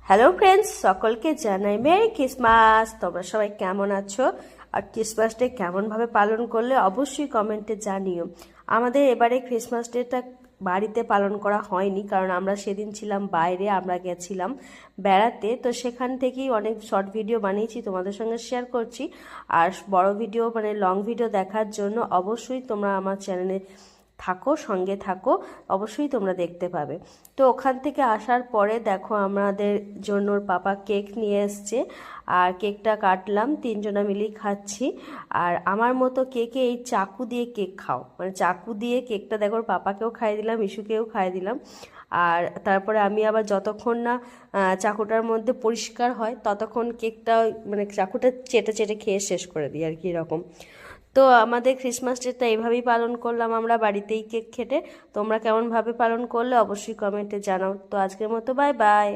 Hello friends, সকলকে জানাই merry Christmas. তোমরা সবাই কেমন আছো আর ক্রিসমাস ডে কেমনভাবে পালন করলে অবশ্যই কমেন্টে জানিও। আমাদের এবারে ক্রিসমাস ডেটা বাড়িতে পালন করা হয়নি, কারণ আমরা সেদিন ছিলাম বাইরে, আমরা গেছিলাম বেড়াতে। তো সেখান থেকেই অনেক শর্ট ভিডিও বানিয়েছি, তোমাদের সঙ্গে শেয়ার করছি। আর বড় ভিডিও মানে লং ভিডিও দেখার জন্য অবশ্যই তোমরা আমার চ্যানেলে থাকো, সঙ্গে থাকো, অবশ্যই তোমরা দেখতে পাবে। তো ওখান থেকে আসার পরে দেখো আমাদের জন্য ওর পাপা কেক নিয়ে এসছে, আর কেকটা কাটলাম, তিনজনা মিলেই খাচ্ছি। আর আমার মতো কেকে এই চাকু দিয়ে কেক খাও, মানে চাকু দিয়ে কেকটা দেখো ওর পাপাকেও খাইয়ে দিলাম, ইস্যুকেও খাইয়ে দিলাম। আর তারপরে আমি আবার যতক্ষণ না চাকুটার মধ্যে পরিষ্কার হয় ততক্ষণ কেকটা মানে চাকুটা চেটে চেটে খেয়ে শেষ করে দিই আর কি, এরকম। তো আমাদের ক্রিসমাস ডেটা এইভাবেই পালন করলাম আমরা বাড়িতেই কেক কেটে। তোমরা কেমনভাবে পালন করলে অবশ্যই কমেন্টে জানাও। তো আজকের মতো বাই বাই।